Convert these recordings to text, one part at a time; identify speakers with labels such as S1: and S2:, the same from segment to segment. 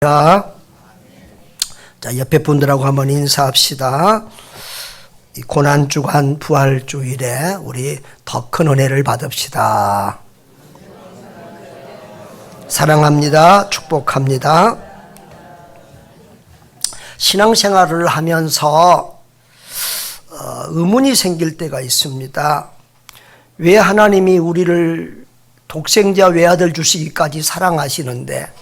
S1: 자, 옆에 분들하고 한번 인사합시다. 이 고난주간 부활주일에 우리 더 큰 은혜를 받읍시다. 사랑합니다. 축복합니다. 신앙생활을 하면서 의문이 생길 때가 있습니다. 왜 하나님이 우리를 독생자 외아들 주시기까지 사랑하시는데,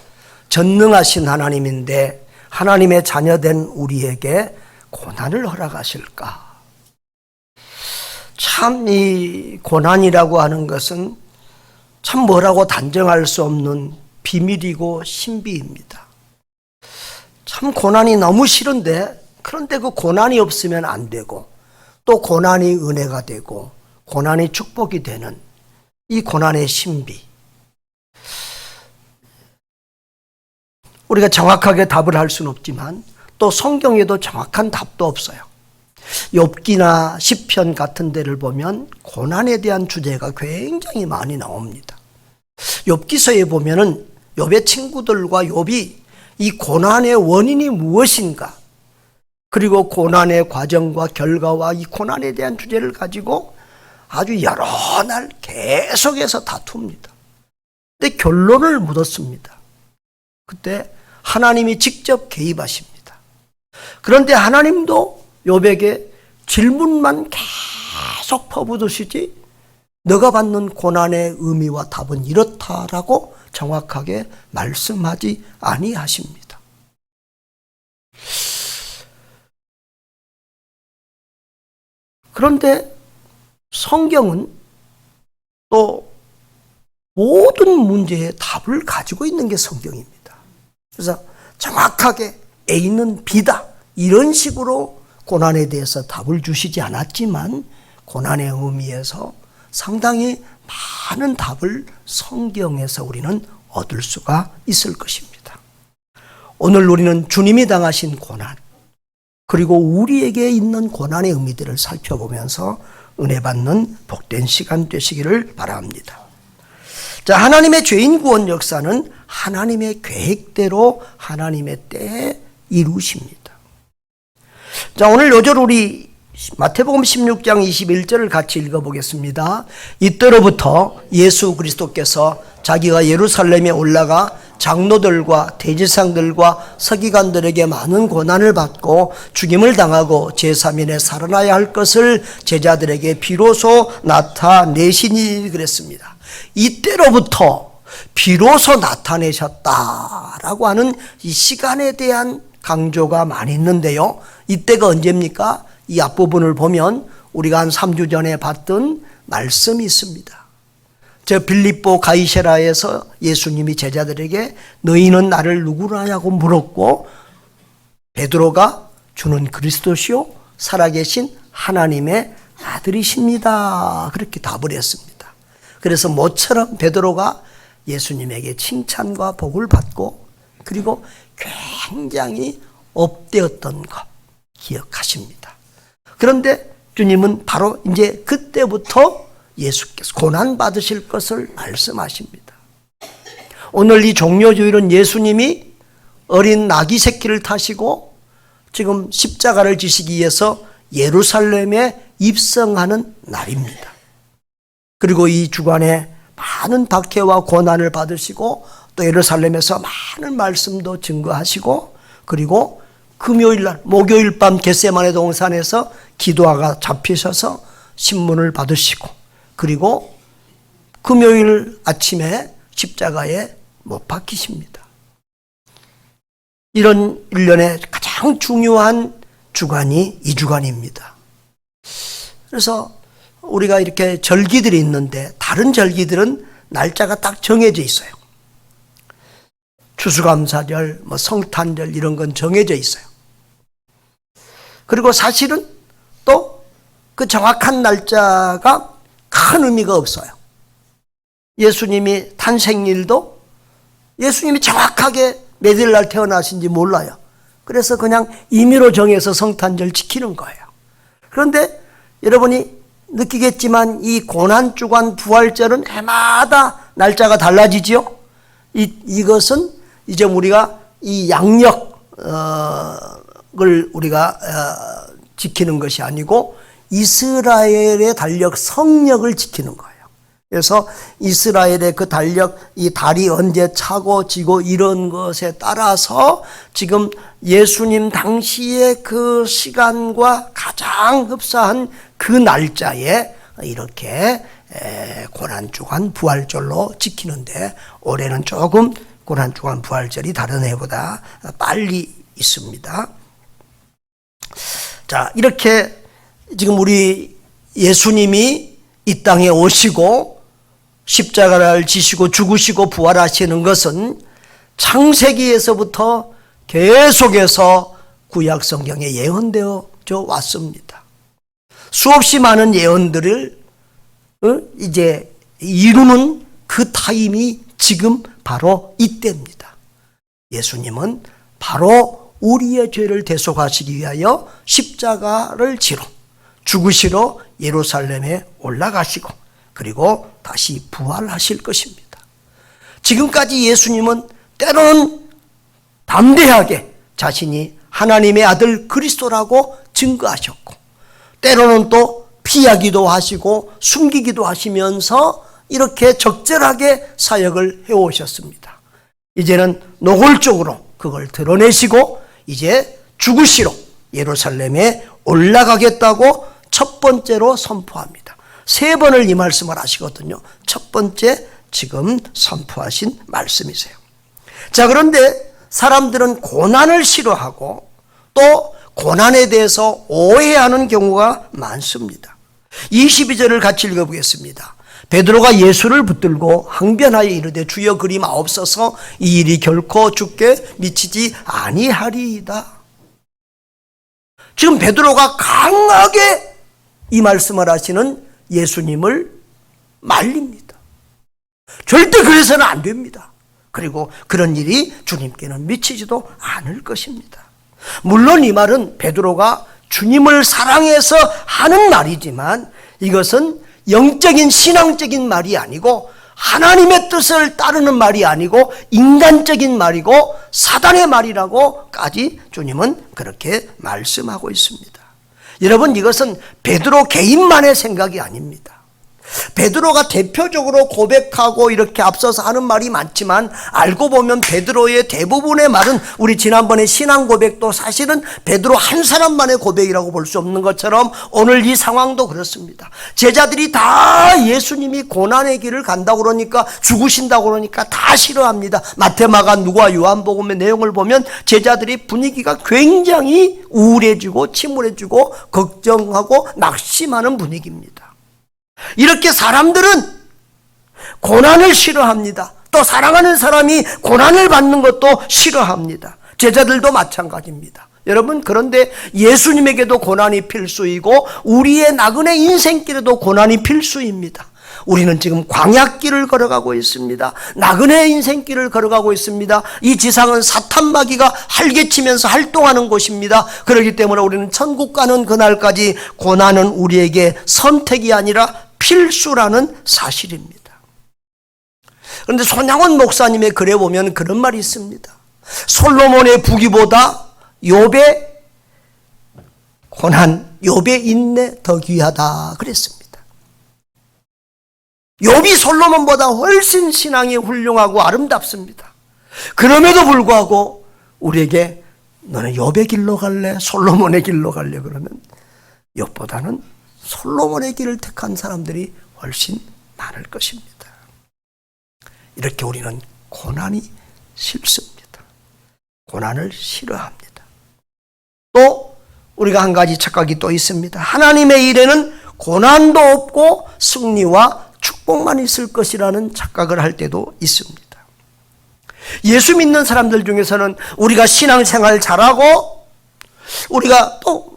S1: 전능하신 하나님인데 하나님의 자녀된 우리에게 고난을 허락하실까? 참 이 고난이라고 하는 것은 참 뭐라고 단정할 수 없는 비밀이고 신비입니다. 참 고난이 너무 싫은데, 그런데 그 고난이 없으면 안 되고, 또 고난이 은혜가 되고 고난이 축복이 되는 이 고난의 신비, 우리가 정확하게 답을 할 수는 없지만 또 성경에도 정확한 답도 없어요. 욥기나 시편 같은 데를 보면 고난에 대한 주제가 굉장히 많이 나옵니다. 욥기서에 보면은 욥의 친구들과 욥이 이 고난의 원인이 무엇인가, 그리고 고난의 과정과 결과와 이 고난에 대한 주제를 가지고 아주 여러 날 계속해서 다툽니다. 근데 결론을 못 얻습니다. 그때 하나님이 직접 개입하십니다. 그런데 하나님도 욥에게 질문만 계속 퍼부으시지, 너가 받는 고난의 의미와 답은 이렇다라고 정확하게 말씀하지 아니하십니다. 그런데 성경은 또 모든 문제의 답을 가지고 있는 게 성경입니다. 그래서 정확하게 A는 B다, 이런 식으로 고난에 대해서 답을 주시지 않았지만 고난의 의미에서 상당히 많은 답을 성경에서 우리는 얻을 수가 있을 것입니다. 오늘 우리는 주님이 당하신 고난, 그리고 우리에게 있는 고난의 의미들을 살펴보면서 은혜 받는 복된 시간 되시기를 바랍니다. 자, 하나님의 죄인 구원 역사는 하나님의 계획대로 하나님의 때에 이루십니다. 자, 오늘 요절 우리 마태복음 16장 21절을 같이 읽어보겠습니다. 이때로부터 예수 그리스도께서 자기가 예루살렘에 올라가 장로들과 대제사장들과 서기관들에게 많은 고난을 받고 죽임을 당하고 제3일에 살아나야 할 것을 제자들에게 비로소 나타내시니 그랬습니다. 이때로부터 비로소 나타내셨다라고 하는 이 시간에 대한 강조가 많이 있는데요. 이때가 언제입니까? 이 앞부분을 보면 우리가 한 3주 전에 봤던 말씀이 있습니다. 저 빌립보 가이사랴에서 예수님이 제자들에게 너희는 나를 누구라냐고 물었고, 베드로가 주는 그리스도시요 살아계신 하나님의 아들이십니다, 그렇게 답을 했습니다. 그래서 모처럼 베드로가 예수님에게 칭찬과 복을 받고, 그리고 굉장히 업되었던 것 기억하십니다. 그런데 주님은 바로 이제 그때부터 예수께서 고난 받으실 것을 말씀하십니다. 오늘 이 종료주일은 예수님이 어린 나귀 새끼를 타시고 지금 십자가를 지시기 위해서 예루살렘에 입성하는 날입니다. 그리고 이 주간에 많은 박해와 고난을 받으시고 또 예루살렘에서 많은 말씀도 증거하시고, 그리고 금요일날 목요일 밤 겟세마네 동산에서 기도하가 잡히셔서 신문을 받으시고, 그리고 금요일 아침에 십자가에 못 박히십니다. 이런 일련의 가장 중요한 주간이 이 주간입니다. 그래서 우리가 이렇게 절기들이 있는데 다른 절기들은 날짜가 딱 정해져 있어요. 추수감사절, 성탄절 이런 건 정해져 있어요. 그리고 사실은 또 그 정확한 날짜가 큰 의미가 없어요. 예수님이 탄생일도 예수님이 정확하게 몇 일 날 태어나신지 몰라요. 그래서 그냥 임의로 정해서 성탄절 지키는 거예요. 그런데 여러분이 느끼겠지만 이 고난주간 부활절은 해마다 날짜가 달라지죠. 이것은 이제 우리가 이 양력을 우리가 지키는 것이 아니고 이스라엘의 달력 성력을 지키는 거예요. 그래서 이스라엘의 그 달력, 이 달이 언제 차고 지고 이런 것에 따라서 지금 예수님 당시의 그 시간과 가장 흡사한 그 날짜에 이렇게 고난주간 부활절로 지키는데, 올해는 조금 고난주간 부활절이 다른 해보다 빨리 있습니다. 자, 이렇게 지금 우리 예수님이 이 땅에 오시고 십자가를 지시고 죽으시고 부활하시는 것은 창세기에서부터 계속해서 구약 성경에 예언되어져 왔습니다. 수없이 많은 예언들을 이제 이루는 그 타임이 지금 바로 이때입니다. 예수님은 바로 우리의 죄를 대속하시기 위하여 십자가를 지러 죽으시러 예루살렘에 올라가시고 그리고 다시 부활하실 것입니다. 지금까지 예수님은 때로는 담대하게 자신이 하나님의 아들 그리스도라고 증거하셨고, 때로는 또 피하기도 하시고 숨기기도 하시면서 이렇게 적절하게 사역을 해오셨습니다. 이제는 노골적으로 그걸 드러내시고 이제 죽으시러 예루살렘에 올라가겠다고 첫 번째로 선포합니다. 3번을 이 말씀을 하시거든요. 첫 번째 지금 선포하신 말씀이세요. 자, 그런데 사람들은 고난을 싫어하고 또 고난에 대해서 오해하는 경우가 많습니다. 22절을 같이 읽어보겠습니다. 베드로가 예수를 붙들고 항변하여 이르되 주여 그리 마옵소서, 이 일이 결코 주께 미치지 아니하리이다. 지금 베드로가 강하게 이 말씀을 하시는 예수님을 말립니다. 절대 그래서는 안 됩니다. 그리고 그런 일이 주님께는 미치지도 않을 것입니다. 물론 이 말은 베드로가 주님을 사랑해서 하는 말이지만 이것은 영적인 신앙적인 말이 아니고 하나님의 뜻을 따르는 말이 아니고 인간적인 말이고 사단의 말이라고까지 주님은 그렇게 말씀하고 있습니다. 여러분, 이것은 베드로 개인만의 생각이 아닙니다. 베드로가 대표적으로 고백하고 이렇게 앞서서 하는 말이 많지만 알고 보면 베드로의 대부분의 말은 우리 지난번에 신앙 고백도 사실은 베드로 한 사람만의 고백이라고 볼 수 없는 것처럼 오늘 이 상황도 그렇습니다. 제자들이 다 예수님이 고난의 길을 간다고 그러니까, 죽으신다고 그러니까 다 싫어합니다. 마태마가 누가 요한복음의 내용을 보면 제자들이 분위기가 굉장히 우울해지고 침울해지고 걱정하고 낙심하는 분위기입니다. 이렇게 사람들은 고난을 싫어합니다. 또 사랑하는 사람이 고난을 받는 것도 싫어합니다. 제자들도 마찬가지입니다. 여러분, 그런데 예수님에게도 고난이 필수이고 우리의 나그네 인생길에도 고난이 필수입니다. 우리는 지금 광야길을 걸어가고 있습니다. 나그네 인생길을 걸어가고 있습니다. 이 지상은 사탄마귀가 활개치면서 활동하는 곳입니다. 그렇기 때문에 우리는 천국 가는 그날까지 고난은 우리에게 선택이 아니라 필수라는 사실입니다. 그런데 손양원 목사님의 글에 보면 그런 말이 있습니다. 솔로몬의 부귀보다 욥의 고난, 욥의 인내 더 귀하다 그랬습니다. 욥이 솔로몬보다 훨씬 신앙이 훌륭하고 아름답습니다. 그럼에도 불구하고 우리에게 너는 욥의 길로 갈래? 솔로몬의 길로 갈래? 그러면 욥보다는 솔로몬의 길을 택한 사람들이 훨씬 많을 것입니다. 이렇게 우리는 고난이 싫습니다. 고난을 싫어합니다. 또 우리가 한 가지 착각이 또 있습니다. 하나님의 일에는 고난도 없고 승리와 축복만 있을 것이라는 착각을 할 때도 있습니다. 예수 믿는 사람들 중에서는 우리가 신앙생활 잘하고 우리가 또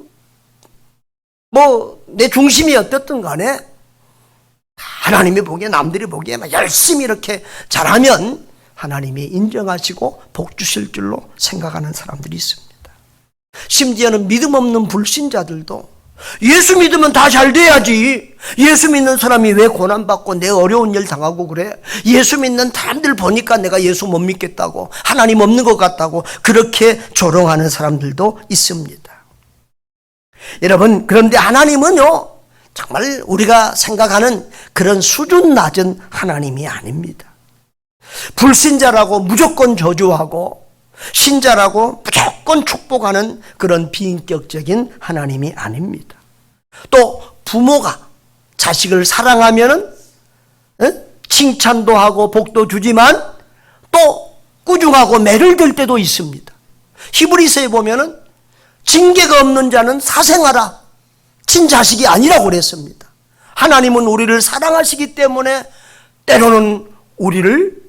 S1: 내 중심이 어떻든 간에 하나님이 보기에 남들이 보기에 열심히 이렇게 잘하면 하나님이 인정하시고 복 주실 줄로 생각하는 사람들이 있습니다. 심지어는 믿음 없는 불신자들도 예수 믿으면 다 잘 돼야지. 예수 믿는 사람이 왜 고난받고 내 어려운 일 당하고 그래? 예수 믿는 사람들 보니까 내가 예수 못 믿겠다고, 하나님 없는 것 같다고 그렇게 조롱하는 사람들도 있습니다. 여러분, 그런데 하나님은요, 정말 우리가 생각하는 그런 수준 낮은 하나님이 아닙니다. 불신자라고 무조건 저주하고 신자라고 무조건 축복하는 그런 비인격적인 하나님이 아닙니다. 또 부모가 자식을 사랑하면은 칭찬도 하고 복도 주지만 또 꾸중하고 매를 들 때도 있습니다. 히브리서에 보면은 징계가 없는 자는 사생하라, 친자식이 아니라고 그랬습니다. 하나님은 우리를 사랑하시기 때문에 때로는 우리를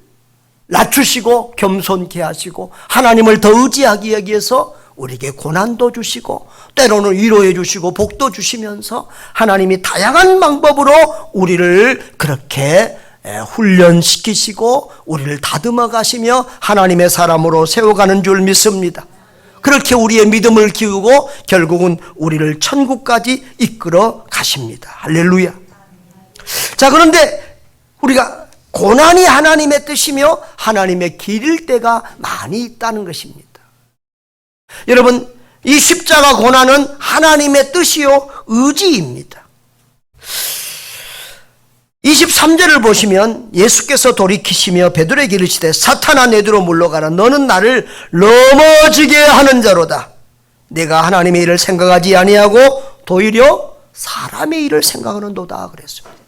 S1: 낮추시고 겸손케 하시고 하나님을 더 의지하기 위해서 우리에게 고난도 주시고 때로는 위로해 주시고 복도 주시면서 하나님이 다양한 방법으로 우리를 그렇게 훈련시키시고 우리를 다듬어 가시며 하나님의 사람으로 세워가는 줄 믿습니다. 그렇게 우리의 믿음을 키우고 결국은 우리를 천국까지 이끌어 가십니다. 할렐루야. 자, 그런데 우리가 고난이 하나님의 뜻이며 하나님의 길일 때가 많이 있다는 것입니다. 여러분, 이 십자가 고난은 하나님의 뜻이요 의지입니다. 23절을 보시면 예수께서 돌이키시며 베드로에게 이르시되 사탄아 내게로 물러가라. 너는 나를 넘어지게 하는 자로다. 내가 하나님의 일을 생각하지 아니하고 도리어 사람의 일을 생각하는도다 그랬습니다.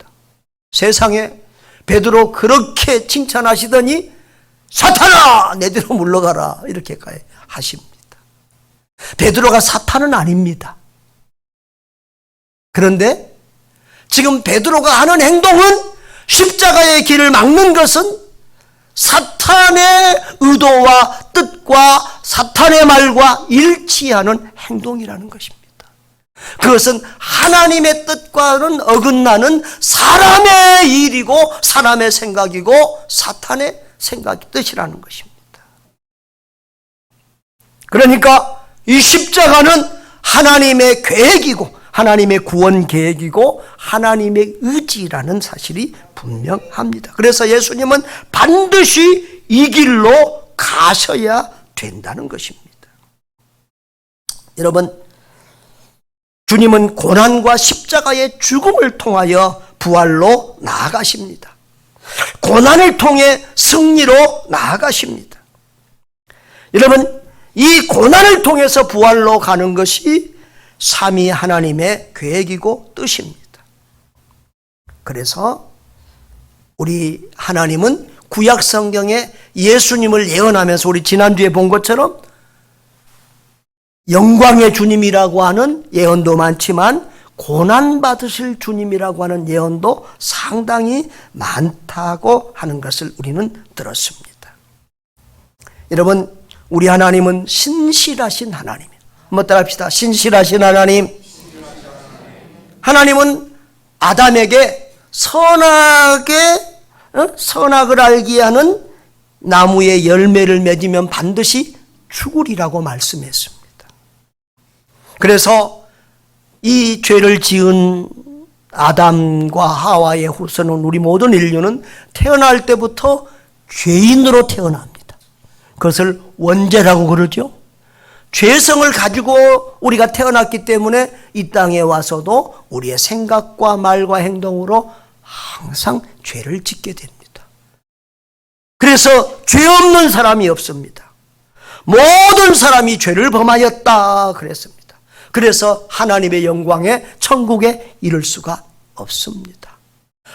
S1: 세상에 베드로 그렇게 칭찬하시더니 사탄아 내게로 물러가라 이렇게까지 하십니다. 베드로가 사탄은 아닙니다. 그런데 지금 베드로가 하는 행동은 십자가의 길을 막는 것은 사탄의 의도와 뜻과 사탄의 말과 일치하는 행동이라는 것입니다. 그것은 하나님의 뜻과는 어긋나는 사람의 일이고 사람의 생각이고 사탄의 생각, 뜻이라는 것입니다. 그러니까 이 십자가는 하나님의 계획이고 하나님의 구원 계획이고 하나님의 의지라는 사실이 분명합니다. 그래서 예수님은 반드시 이 길로 가셔야 된다는 것입니다. 여러분, 주님은 고난과 십자가의 죽음을 통하여 부활로 나아가십니다. 고난을 통해 승리로 나아가십니다. 여러분, 이 고난을 통해서 부활로 가는 것이 삼위 하나님의 계획이고 뜻입니다. 그래서 우리 하나님은 구약 성경에 예수님을 예언하면서 우리 지난주에 본 것처럼 영광의 주님이라고 하는 예언도 많지만 고난 받으실 주님이라고 하는 예언도 상당히 많다고 하는 것을 우리는 들었습니다. 여러분, 우리 하나님은 신실하신 하나님이에요. 한번 따라합시다. 신실하신 하나님. 하나님은 아담에게 선악을 알게 하는 나무의 열매를 맺으면 반드시 죽으리라고 말씀했습니다. 그래서 이 죄를 지은 아담과 하와의 후손은 우리 모든 인류는 태어날 때부터 죄인으로 태어납니다. 그것을 원죄라고 그러죠. 죄성을 가지고 우리가 태어났기 때문에 이 땅에 와서도 우리의 생각과 말과 행동으로 항상 죄를 짓게 됩니다. 그래서 죄 없는 사람이 없습니다. 모든 사람이 죄를 범하였다 그랬습니다. 그래서 하나님의 영광에 천국에 이를 수가 없습니다.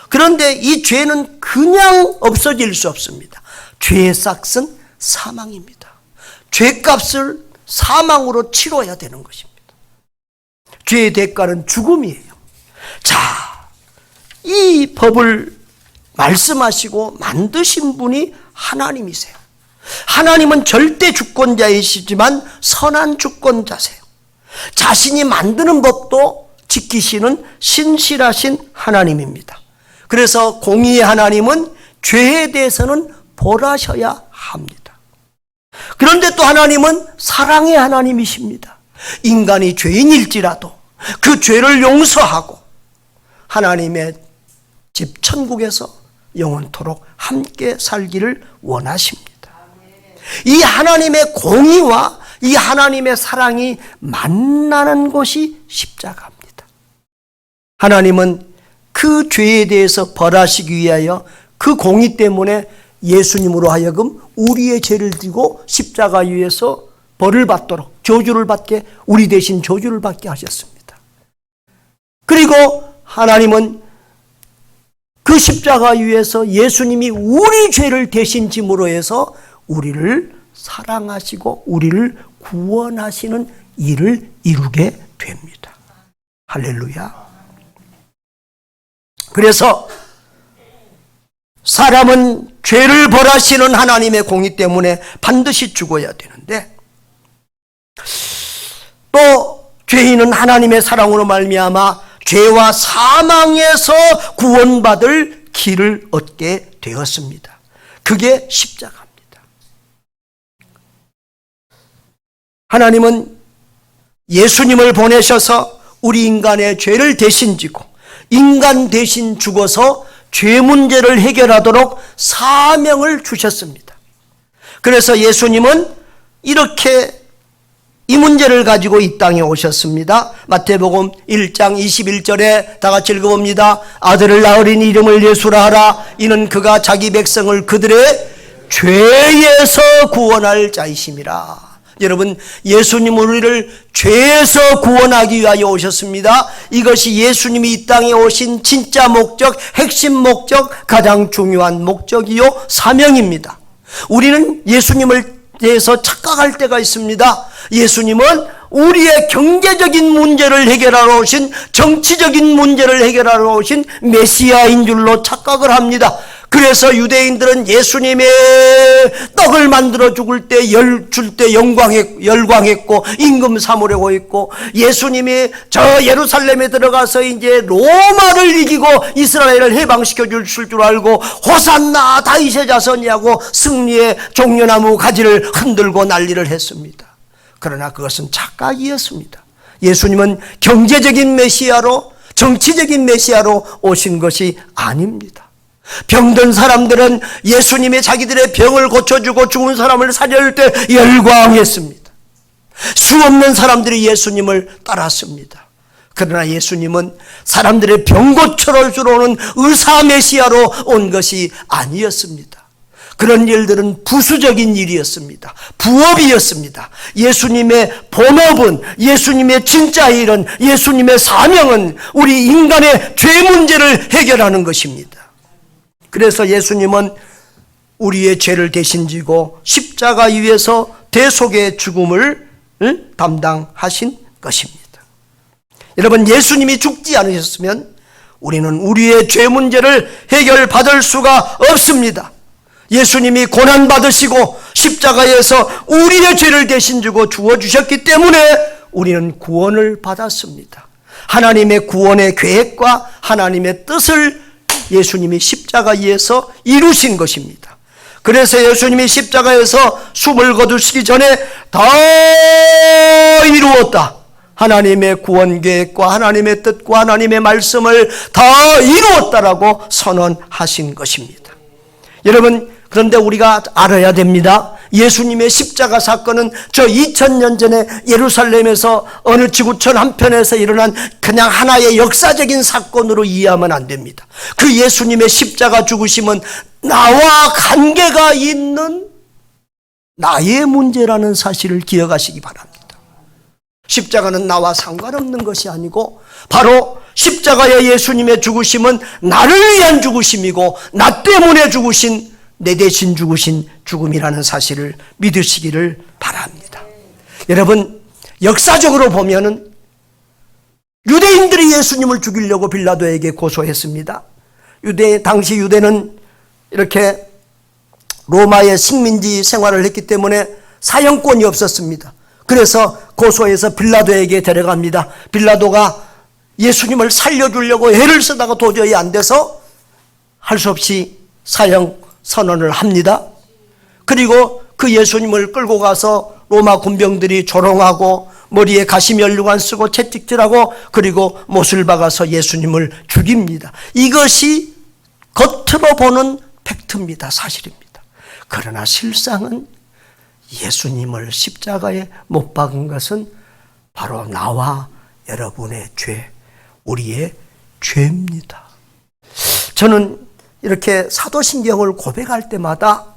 S1: 그런데 이 죄는 그냥 없어질 수 없습니다. 죄의 싹은 사망입니다. 죄값을 사망으로 치러야 되는 것입니다. 죄의 대가는 죽음이에요. 자, 이 법을 말씀하시고 만드신 분이 하나님이세요. 하나님은 절대 주권자이시지만 선한 주권자세요. 자신이 만드는 법도 지키시는 신실하신 하나님입니다. 그래서 공의의 하나님은 죄에 대해서는 벌하셔야 합니다. 그런데 또 하나님은 사랑의 하나님이십니다. 인간이 죄인일지라도 그 죄를 용서하고 하나님의 집 천국에서 영원토록 함께 살기를 원하십니다. 이 하나님의 공의와 이 하나님의 사랑이 만나는 곳이 십자가입니다. 하나님은 그 죄에 대해서 벌하시기 위하여 그 공의 때문에 예수님으로 하여금 우리의 죄를 지고 십자가 위에서 벌을 받도록 저주를 받게, 우리 대신 저주를 받게 하셨습니다. 그리고 하나님은 그 십자가 위에서 예수님이 우리 죄를 대신 짐으로 해서 우리를 사랑하시고 우리를 구원하시는 일을 이루게 됩니다. 할렐루야. 그래서 사람은 죄를 벌하시는 하나님의 공의 때문에 반드시 죽어야 되는데, 또 죄인은 하나님의 사랑으로 말미암아 죄와 사망에서 구원받을 길을 얻게 되었습니다. 그게 십자가입니다. 하나님은 예수님을 보내셔서 우리 인간의 죄를 대신 지고 인간 대신 죽어서 죄 문제를 해결하도록 사명을 주셨습니다. 그래서 예수님은 이렇게 이 문제를 가지고 이 땅에 오셨습니다. 마태복음 1장 21절에 다 같이 읽어봅니다. 아들을 낳으리니 이름을 예수라 하라. 이는 그가 자기 백성을 그들의 죄에서 구원할 자이심이라. 여러분, 예수님 우리를 죄에서 구원하기 위하여 오셨습니다. 이것이 예수님이 이 땅에 오신 진짜 목적, 핵심 목적, 가장 중요한 목적이요 사명입니다. 우리는 예수님을 대해서 착각할 때가 있습니다. 예수님은 우리의 경제적인 문제를 해결하러 오신, 정치적인 문제를 해결하러 오신 메시아인 줄로 착각을 합니다. 그래서 유대인들은 예수님의 떡을 만들어 줄 때 열광했고 임금 사모려고 했고, 예수님이 저 예루살렘에 들어가서 이제 로마를 이기고 이스라엘을 해방시켜 줄 줄 알고 호산나 다윗의 자손이라고 승리의 종려나무 가지를 흔들고 난리를 했습니다. 그러나 그것은 착각이었습니다. 예수님은 경제적인 메시아로, 정치적인 메시아로 오신 것이 아닙니다. 병든 사람들은 예수님이 자기들의 병을 고쳐주고 죽은 사람을 살릴 때 열광했습니다. 수없는 사람들이 예수님을 따랐습니다. 그러나 예수님은 사람들의 병 고쳐주러 오는 의사 메시아로 온 것이 아니었습니다. 그런 일들은 부수적인 일이었습니다. 부업이었습니다. 예수님의 본업은, 예수님의 진짜 일은, 예수님의 사명은 우리 인간의 죄 문제를 해결하는 것입니다. 그래서 예수님은 우리의 죄를 대신 지고 십자가 위에서 대속의 죽음을 담당하신 것입니다. 여러분, 예수님이 죽지 않으셨으면 우리는 우리의 죄 문제를 해결받을 수가 없습니다. 예수님이 고난받으시고 십자가에서 우리의 죄를 대신 지고 죽어주셨기 때문에 우리는 구원을 받았습니다. 하나님의 구원의 계획과 하나님의 뜻을 예수님이 십자가 위에서 이루신 것입니다. 그래서 예수님이 십자가에서 숨을 거두시기 전에 다 이루었다. 하나님의 구원 계획과 하나님의 뜻과 하나님의 말씀을 다 이루었다라고 선언하신 것입니다. 여러분, 그런데 우리가 알아야 됩니다. 예수님의 십자가 사건은 저 2000년 전에 예루살렘에서 어느 지구촌 한편에서 일어난 그냥 하나의 역사적인 사건으로 이해하면 안 됩니다. 그 예수님의 십자가 죽으심은 나와 관계가 있는 나의 문제라는 사실을 기억하시기 바랍니다. 십자가는 나와 상관없는 것이 아니고 바로 십자가의 예수님의 죽으심은 나를 위한 죽으심이고 나 때문에 죽으신, 내 대신 죽으신 죽음이라는 사실을 믿으시기를 바랍니다. 여러분, 역사적으로 보면은 유대인들이 예수님을 죽이려고 빌라도에게 고소했습니다. 당시 유대는 이렇게 로마의 식민지 생활을 했기 때문에 사형권이 없었습니다. 그래서 고소해서 빌라도에게 데려갑니다. 빌라도가 예수님을 살려주려고 애를 쓰다가 도저히 안 돼서 할 수 없이 사형 선언을 합니다. 그리고 그 예수님을 끌고 가서 로마 군병들이 조롱하고 머리에 가시면류관 쓰고 채찍질하고 그리고 못을 박아서 예수님을 죽입니다. 이것이 겉으로 보는 팩트입니다. 사실입니다. 그러나 실상은 예수님을 십자가에 못 박은 것은 바로 나와 여러분의 죄, 우리의 죄입니다. 저는 이렇게 사도신경을 고백할 때마다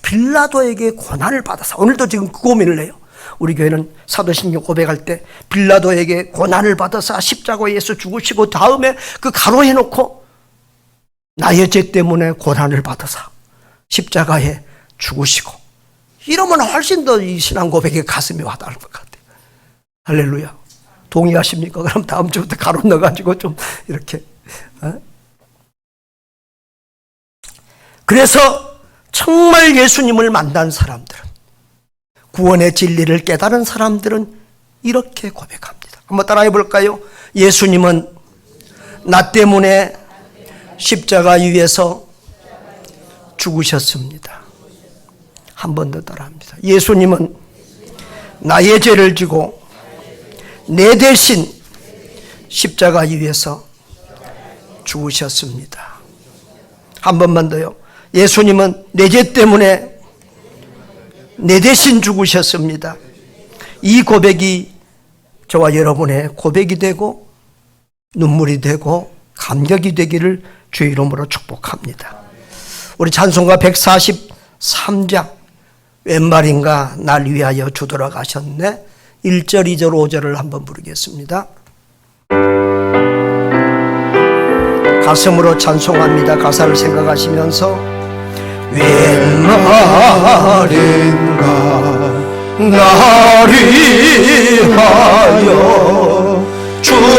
S1: 빌라도에게 고난을 받아서, 오늘도 지금 그 고민을 해요. 우리 교회는 사도신경 고백할 때 빌라도에게 고난을 받아서 십자가에서 죽으시고 다음에 그 가로해놓고 나의 죄 때문에 고난을 받아서 십자가에 죽으시고, 이러면 훨씬 더 이 신앙 고백에 가슴이 와닿을 것 같아요. 할렐루야. 동의하십니까? 그럼 다음 주부터 가로 넣어가지고 좀 이렇게. 그래서 정말 예수님을 만난 사람들은, 구원의 진리를 깨달은 사람들은 이렇게 고백합니다. 한번 따라해 볼까요? 예수님은 나 때문에 십자가 위에서 죽으셨습니다. 한 번 더 따라합니다. 예수님은 나의 죄를 지고 내 대신 십자가 위에서 죽으셨습니다. 한 번만 더요. 예수님은 내 죄 때문에 내 대신 죽으셨습니다. 이 고백이 저와 여러분의 고백이 되고 눈물이 되고 감격이 되기를 주의 이름으로 축복합니다. 우리 찬송가 143장 웬 말인가 날 위하여 주도록 하셨네. 1절, 2절, 5절을 한번 부르겠습니다. 가슴으로 찬송합니다. 가사를 생각하시면서 웬 말인가 날 위하여 주도록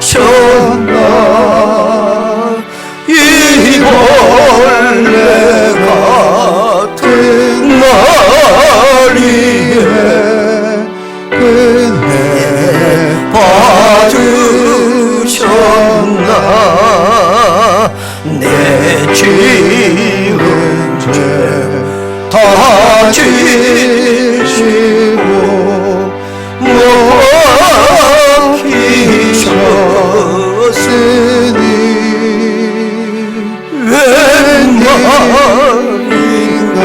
S1: 하셨나 이 벌레 같은 날 위에 은혜 받으셨나 내 지은 죄 다 지시고 못 박히셨으니 웬 말인가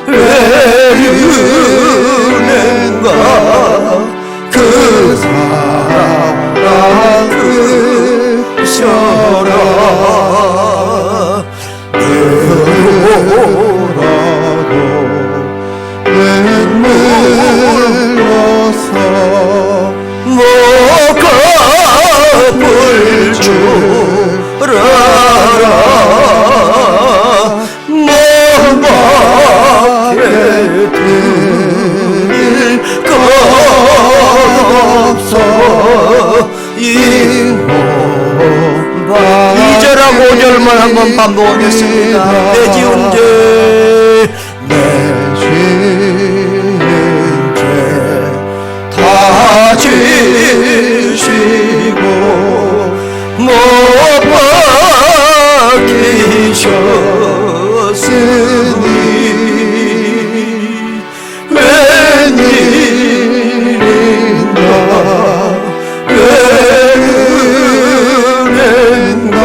S1: 왜 은혜인가 그 사랑 크셔라 너라도 눈물로서 못 갚을 줄 알아 못 받게 드릴 것 없어 이 2절하고 5절만 한번 반복하겠습니다. 내 지은 죄 내 지은 죄 다 지시고 못 박히셨으니 웬일인가 왜 은혜인가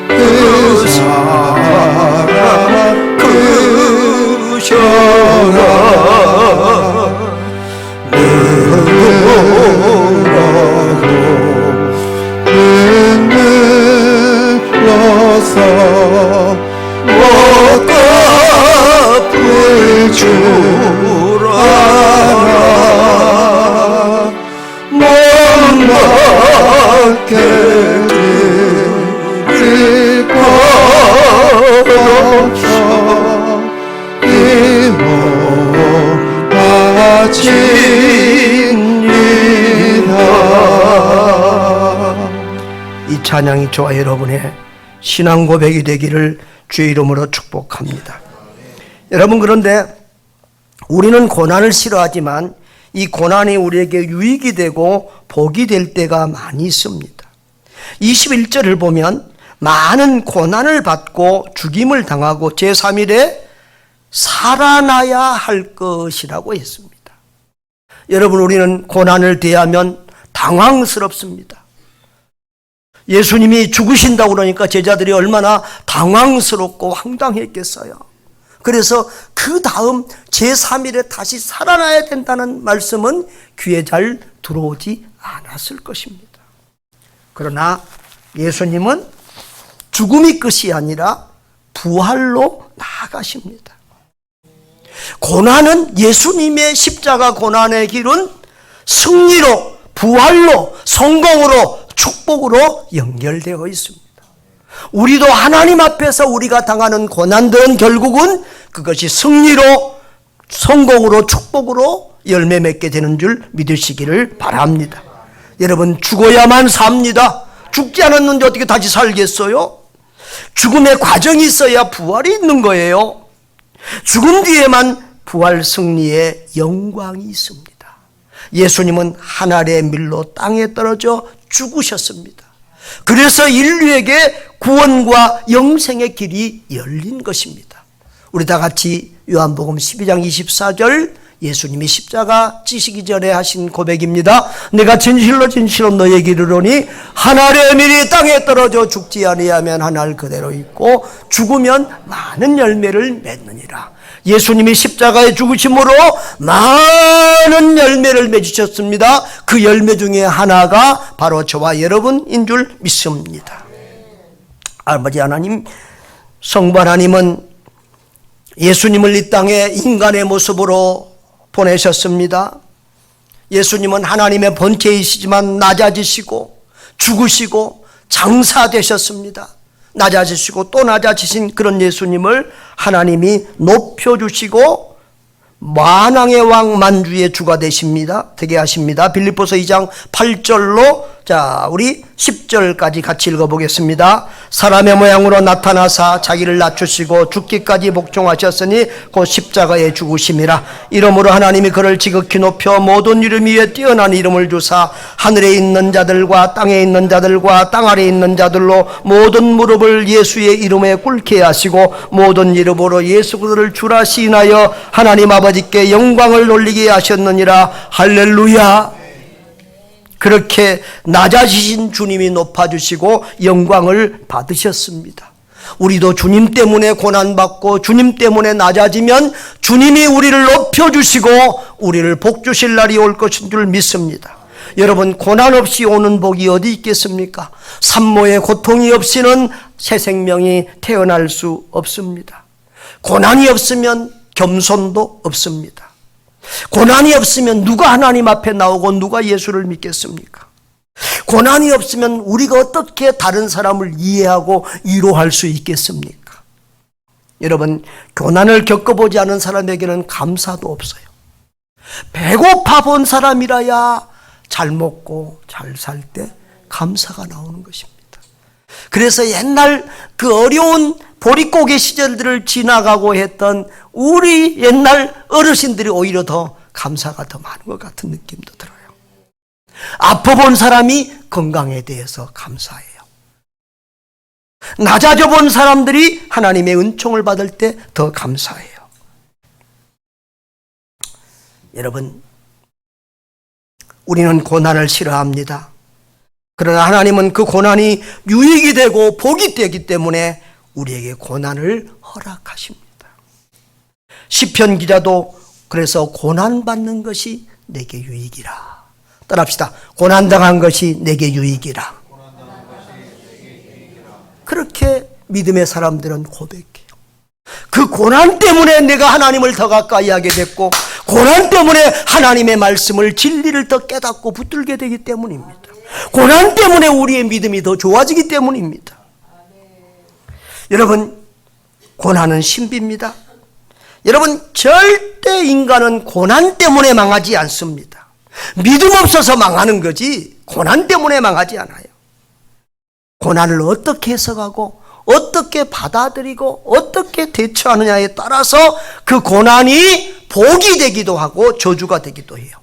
S1: 그 사랑 크셔라 너라도 눈물로서 못 갚을 줄 알아 못 받게 드릴 것 없어 이 몸 바칩니다. 이 찬양이 저와 여러분의 신앙 고백이 되기를 주의 이름으로 축복합니다. 여러분, 그런데 우리는 고난을 싫어하지만 이 고난이 우리에게 유익이 되고 복이 될 때가 많이 있습니다. 21절을 보면 많은 고난을 받고 죽임을 당하고 제3일에 살아나야 할 것이라고 했습니다. 여러분, 우리는 고난을 대하면 당황스럽습니다. 예수님이 죽으신다고 그러니까 제자들이 얼마나 당황스럽고 황당했겠어요. 그래서 그 다음 제3일에 다시 살아나야 된다는 말씀은 귀에 잘 들어오지 않았을 것입니다. 그러나 예수님은 죽음이 끝이 아니라 부활로 나아가십니다. 고난은, 예수님의 십자가 고난의 길은 승리로, 부활로, 성공으로, 축복으로 연결되어 있습니다. 우리도 하나님 앞에서 우리가 당하는 고난들은 결국은 그것이 승리로, 성공으로, 축복으로 열매 맺게 되는 줄 믿으시기를 바랍니다. 여러분, 죽어야만 삽니다. 죽지 않았는데 어떻게 다시 살겠어요? 죽음의 과정이 있어야 부활이 있는 거예요. 죽음 뒤에만 부활 승리의 영광이 있습니다. 예수님은 하늘의 밀로 땅에 떨어져 죽으셨습니다. 그래서 인류에게 구원과 영생의 길이 열린 것입니다. 우리 다 같이 요한복음 12장 24절, 예수님이 십자가 지시기 전에 하신 고백입니다. 내가 진실로 진실로 너에게 이르노니 하늘의 밀이 땅에 떨어져 죽지 아니하면 하늘 그대로 있고 죽으면 많은 열매를 맺느니라. 예수님이 십자가에 죽으심으로 많은 열매를 맺으셨습니다. 그 열매 중에 하나가 바로 저와 여러분인 줄 믿습니다. 아버지 하나님, 성부 하나님은 예수님을 이 땅에 인간의 모습으로 보내셨습니다. 예수님은 하나님의 본체이시지만 낮아지시고 죽으시고 장사되셨습니다. 낮아지시고 또 낮아지신 그런 예수님을 하나님이 높여주시고 만왕의 왕 만주의 주가 되십니다. 되게 하십니다. 빌립보서 2장 8절로 자, 우리 10절까지 같이 읽어보겠습니다. 사람의 모양으로 나타나사 자기를 낮추시고 죽기까지 복종하셨으니 곧 십자가에 죽으심이라. 이러므로 하나님이 그를 지극히 높여 모든 이름 위에 뛰어난 이름을 주사 하늘에 있는 자들과 땅에 있는 자들과 땅 아래에 있는 자들로 모든 무릎을 예수의 이름에 꿇게 하시고 모든 이름으로 예수 그리스도를 주라 시인하여 하나님 아버지께 영광을 돌리게 하셨느니라. 할렐루야. 그렇게 낮아지신 주님이 높아주시고 영광을 받으셨습니다. 우리도 주님 때문에 고난받고 주님 때문에 낮아지면 주님이 우리를 높여주시고 우리를 복주실 날이 올 것인 줄 믿습니다. 여러분, 고난 없이 오는 복이 어디 있겠습니까? 산모의 고통이 없이는 새 생명이 태어날 수 없습니다. 고난이 없으면 겸손도 없습니다. 고난이 없으면 누가 하나님 앞에 나오고 누가 예수를 믿겠습니까? 고난이 없으면 우리가 어떻게 다른 사람을 이해하고 위로할 수 있겠습니까? 여러분, 고난을 겪어보지 않은 사람에게는 감사도 없어요. 배고파 본 사람이라야 잘 먹고 잘 살 때 감사가 나오는 것입니다. 그래서 옛날 그 어려운 보릿고개 시절들을 지나가고 했던 우리 옛날 어르신들이 오히려 더 감사가 더 많은 것 같은 느낌도 들어요. 아파본 사람이 건강에 대해서 감사해요. 낮아져 본 사람들이 하나님의 은총을 받을 때 더 감사해요. 여러분, 우리는 고난을 싫어합니다. 그러나 하나님은 그 고난이 유익이 되고 복이 되기 때문에 우리에게 고난을 허락하십니다. 시편 기자도 그래서 고난받는 것이 내게 유익이라. 따라합시다. 고난당한 것이 내게 유익이라. 그렇게 믿음의 사람들은 고백해요. 그 고난 때문에 내가 하나님을 더 가까이 하게 됐고 고난 때문에 하나님의 말씀을 진리를 더 깨닫고 붙들게 되기 때문입니다. 고난 때문에 우리의 믿음이 더 좋아지기 때문입니다. 여러분, 고난은 신비입니다. 여러분, 절대 인간은 고난 때문에 망하지 않습니다. 믿음 없어서 망하는 거지 고난 때문에 망하지 않아요. 고난을 어떻게 해석하고 어떻게 받아들이고 어떻게 대처하느냐에 따라서 그 고난이 복이 되기도 하고 저주가 되기도 해요.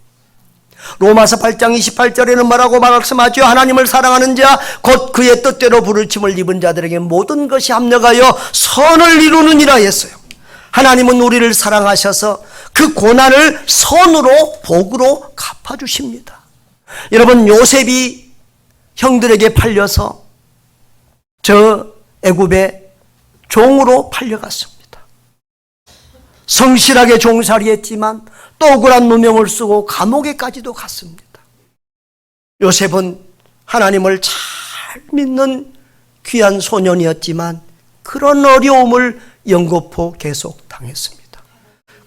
S1: 로마서 8장 28절에는 뭐라고 말씀하죠? 하나님을 사랑하는 자 곧 그의 뜻대로 부르심을 입은 자들에게 모든 것이 합력하여 선을 이루느니라 했어요. 하나님은 우리를 사랑하셔서 그 고난을 선으로 복으로 갚아주십니다. 여러분, 요셉이 형들에게 팔려서 저 애굽의 종으로 팔려갔습니다. 성실하게 종살이했지만 또 억울한 누명을 쓰고 감옥에까지도 갔습니다. 요셉은 하나님을 잘 믿는 귀한 소년이었지만 그런 어려움을 연거푸 계속 당했습니다.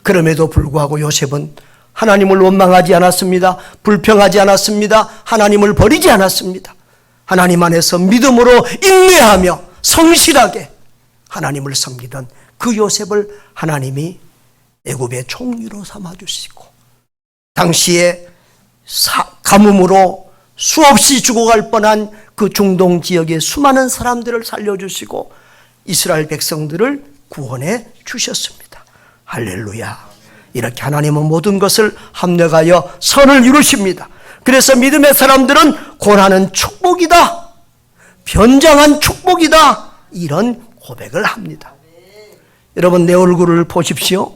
S1: 그럼에도 불구하고 요셉은 하나님을 원망하지 않았습니다. 불평하지 않았습니다. 하나님을 버리지 않았습니다. 하나님 안에서 믿음으로 인내하며 성실하게 하나님을 섬기던 그 요셉을 하나님이 애굽의 총리로 삼아주시고 당시에 가뭄으로 수없이 죽어갈 뻔한 그 중동 지역의 수많은 사람들을 살려주시고 이스라엘 백성들을 구원해 주셨습니다. 할렐루야. 이렇게 하나님은 모든 것을 합력하여 선을 이루십니다. 그래서 믿음의 사람들은 고난은 축복이다, 변장한 축복이다, 이런 고백을 합니다. 여러분, 내 얼굴을 보십시오.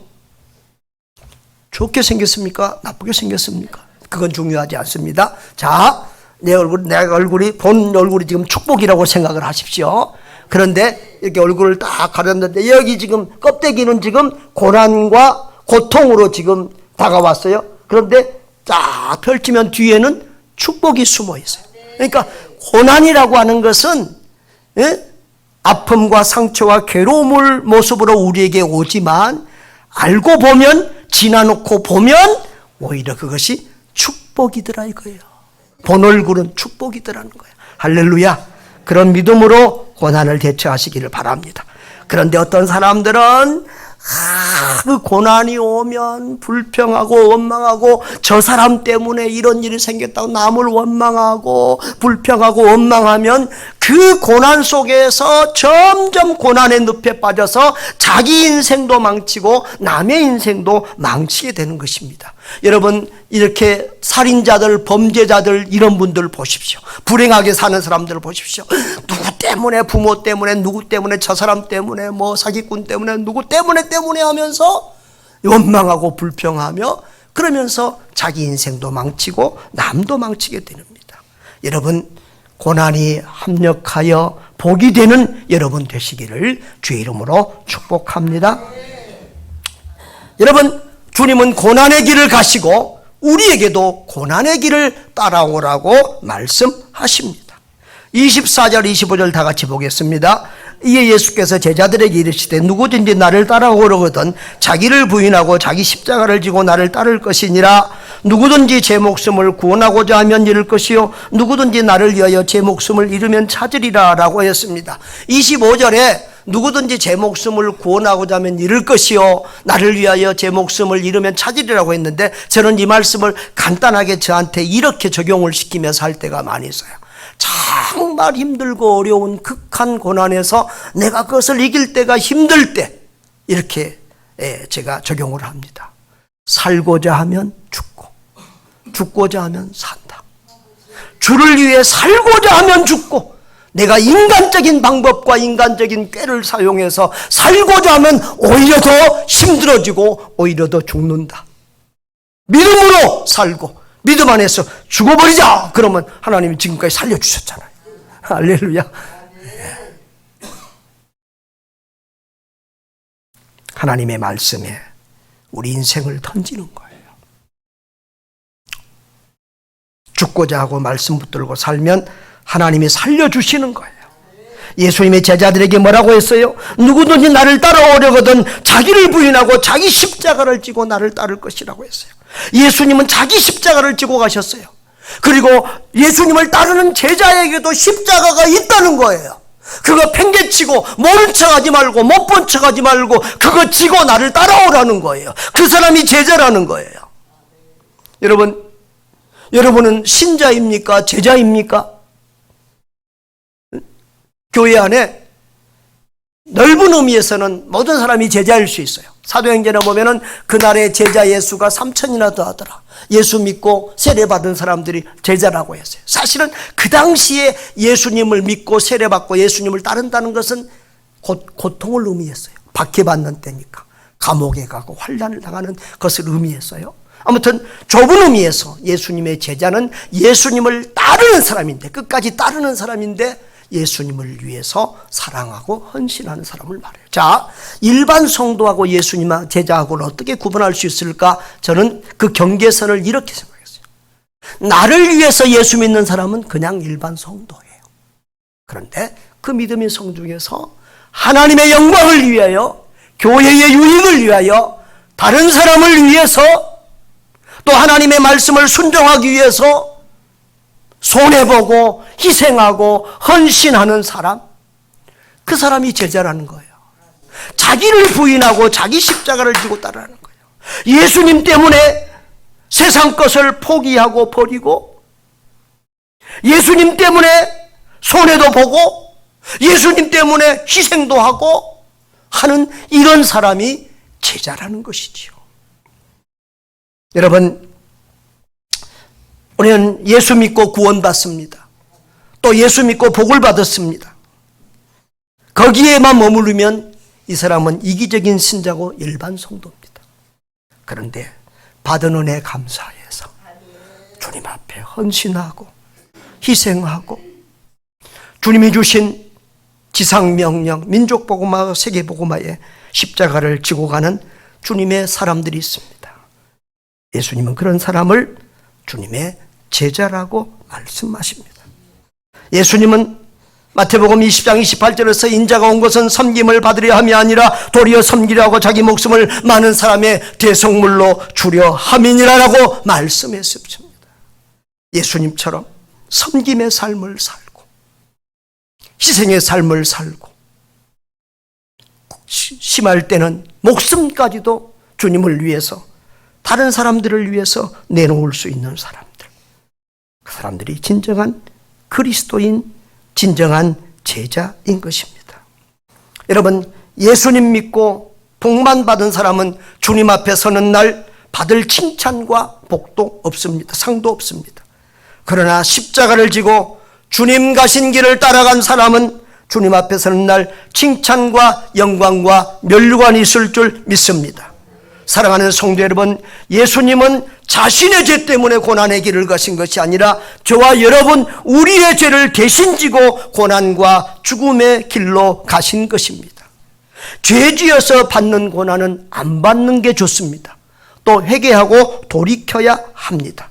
S1: 좋게 생겼습니까? 나쁘게 생겼습니까? 그건 중요하지 않습니다. 자, 내 얼굴이 본 얼굴이 지금 축복이라고 생각을 하십시오. 그런데 이렇게 얼굴을 딱 가렸는데 여기 지금 껍데기는 지금 고난과 고통으로 지금 다가왔어요. 그런데 쫙 펼치면 뒤에는 축복이 숨어 있어요. 그러니까 고난이라고 하는 것은 아픔과 상처와 괴로움을 모습으로 우리에게 오지만 알고 보면, 지나놓고 보면 오히려 그것이 축복이더라 이거예요. 본 얼굴은 축복이더라는 거예요. 할렐루야. 그런 믿음으로 고난을 대처하시기를 바랍니다. 그런데 어떤 사람들은 그 고난이 오면 불평하고 원망하고 저 사람 때문에 이런 일이 생겼다고 남을 원망하고 불평하고 원망하면 그 고난 속에서 점점 고난의 늪에 빠져서 자기 인생도 망치고 남의 인생도 망치게 되는 것입니다. 여러분, 이렇게 살인자들, 범죄자들 이런 분들 보십시오. 불행하게 사는 사람들을 보십시오. 누구 때문에, 부모 때문에, 누구 때문에, 저 사람 때문에, 뭐 사기꾼 때문에, 누구 때문에 하면서 원망하고 불평하며 그러면서 자기 인생도 망치고 남도 망치게 됩니다. 여러분, 고난이 합력하여 복이 되는 여러분 되시기를 주의 이름으로 축복합니다. 여러분, 주님은 고난의 길을 가시고 우리에게도 고난의 길을 따라오라고 말씀하십니다. 24절 25절 다 같이 보겠습니다. 이에 예수께서 제자들에게 이르시되 누구든지 나를 따라오려거든 자기를 부인하고 자기 십자가를 지고 나를 따를 것이니라. 누구든지 제 목숨을 구원하고자 하면 잃을 것이요 누구든지 나를 위하여 제 목숨을 잃으면 찾으리라 라고 했습니다. 25절에 누구든지 제 목숨을 구원하고자 하면 잃을 것이요 나를 위하여 제 목숨을 잃으면 찾으리라고 했는데 저는 이 말씀을 간단하게 저한테 이렇게 적용을 시키면서 할 때가 많이 있어요. 정말 힘들고 어려운 극한 고난에서 내가 그것을 이길 때가 힘들 때 이렇게 제가 적용을 합니다. 살고자 하면 죽고 죽고자 하면 산다. 주를 위해 살고자 하면 죽고 내가 인간적인 방법과 인간적인 꾀를 사용해서 살고자 하면 오히려 더 힘들어지고 오히려 더 죽는다. 믿음으로 살고 믿음 안에서 죽어버리자 그러면 하나님이 지금까지 살려주셨잖아요. 할렐루야. 하나님의 말씀에 우리 인생을 던지는 거예요. 죽고자 하고 말씀 붙들고 살면 하나님이 살려주시는 거예요. 예수님의 제자들에게 뭐라고 했어요? 누구든지 나를 따라오려거든 자기를 부인하고 자기 십자가를 지고 나를 따를 것이라고 했어요. 예수님은 자기 십자가를 지고 가셨어요. 그리고 예수님을 따르는 제자에게도 십자가가 있다는 거예요. 그거 팽개치고 모른 척하지 말고 못 본 척하지 말고 그거 지고 나를 따라오라는 거예요. 그 사람이 제자라는 거예요. 여러분은 신자입니까? 제자입니까? 교회 안에 넓은 의미에서는 모든 사람이 제자일 수 있어요. 사도행전에 보면은 그날의 제자 예수가 3,000이나 더하더라. 예수 믿고 세례받은 사람들이 제자라고 했어요. 사실은 그 당시에 예수님을 믿고 세례받고 예수님을 따른다는 것은 고통을 의미했어요. 박해받는 때니까. 감옥에 가고 환난을 당하는 것을 의미했어요. 아무튼 좁은 의미에서 예수님의 제자는 예수님을 따르는 사람인데, 끝까지 따르는 사람인데 예수님을 위해서 사랑하고 헌신하는 사람을 말해요. 자, 일반 성도하고 예수님 제자하고는 어떻게 구분할 수 있을까? 저는 그 경계선을 이렇게 생각했어요. 나를 위해서 예수 믿는 사람은 그냥 일반 성도예요. 그런데 그 믿음의 성 중에서 하나님의 영광을 위하여, 교회의 유익을 위하여, 다른 사람을 위해서, 또 하나님의 말씀을 순종하기 위해서 손해보고 희생하고 헌신하는 사람, 그 사람이 제자라는 거예요. 자기를 부인하고 자기 십자가를 지고 따르는 거예요. 예수님 때문에 세상 것을 포기하고 버리고, 예수님 때문에 손해도 보고, 예수님 때문에 희생도 하고 하는 이런 사람이 제자라는 것이지요. 여러분, 우리는 예수 믿고 구원받습니다. 또 예수 믿고 복을 받았습니다. 거기에만 머무르면 이 사람은 이기적인 신자고 일반 성도입니다. 그런데 받은 은혜 감사해서 주님 앞에 헌신하고 희생하고 주님이 주신 지상명령, 민족복음화, 세계복음화의 십자가를 지고 가는 주님의 사람들이 있습니다. 예수님은 그런 사람을 주님의 제자라고 말씀하십니다. 예수님은 마태복음 20장 28절에서 인자가 온 것은 섬김을 받으려 함이 아니라 도리어 섬기려 하고 자기 목숨을 많은 사람의 대속물로 주려 함이니라라고 말씀했습니다. 예수님처럼 섬김의 삶을 살고 희생의 삶을 살고 심할 때는 목숨까지도 주님을 위해서, 다른 사람들을 위해서 내놓을 수 있는 사람들, 그 사람들이 진정한 그리스도인, 진정한 제자인 것입니다. 여러분, 예수님 믿고 복만 받은 사람은 주님 앞에 서는 날 받을 칭찬과 복도 없습니다. 상도 없습니다. 그러나 십자가를 지고 주님 가신 길을 따라간 사람은 주님 앞에 서는 날 칭찬과 영광과 면류관이 있을 줄 믿습니다. 사랑하는 성도 여러분, 예수님은 자신의 죄 때문에 고난의 길을 가신 것이 아니라 저와 여러분, 우리의 죄를 대신 지고 고난과 죽음의 길로 가신 것입니다. 죄 지어서 받는 고난은 안 받는 게 좋습니다. 또 회개하고 돌이켜야 합니다.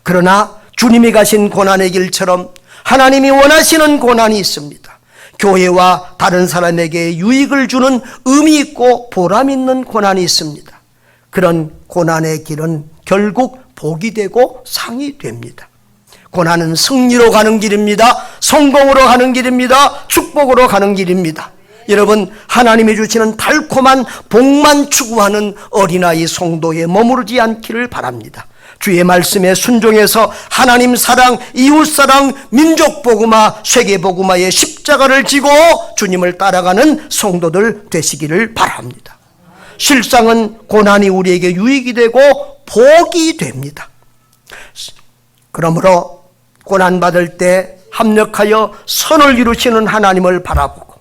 S1: 그러나 주님이 가신 고난의 길처럼 하나님이 원하시는 고난이 있습니다. 교회와 다른 사람에게 유익을 주는 의미 있고 보람 있는 고난이 있습니다. 그런 고난의 길은 결국 복이 되고 상이 됩니다. 고난은 승리로 가는 길입니다. 성공으로 가는 길입니다. 축복으로 가는 길입니다. 여러분, 하나님이 주시는 달콤한 복만 추구하는 어린아이 성도에 머무르지 않기를 바랍니다. 주의 말씀에 순종해서 하나님 사랑, 이웃 사랑, 민족 복음화, 세계 복음화의 십자가를 지고 주님을 따라가는 성도들 되시기를 바랍니다. 실상은 고난이 우리에게 유익이 되고 복이 됩니다. 그러므로 고난받을 때 합력하여 선을 이루시는 하나님을 바라보고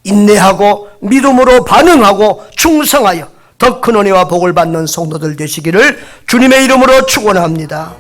S1: 인내하고 믿음으로 반응하고 충성하여 더 큰 은혜와 복을 받는 성도들 되시기를 주님의 이름으로 축원합니다.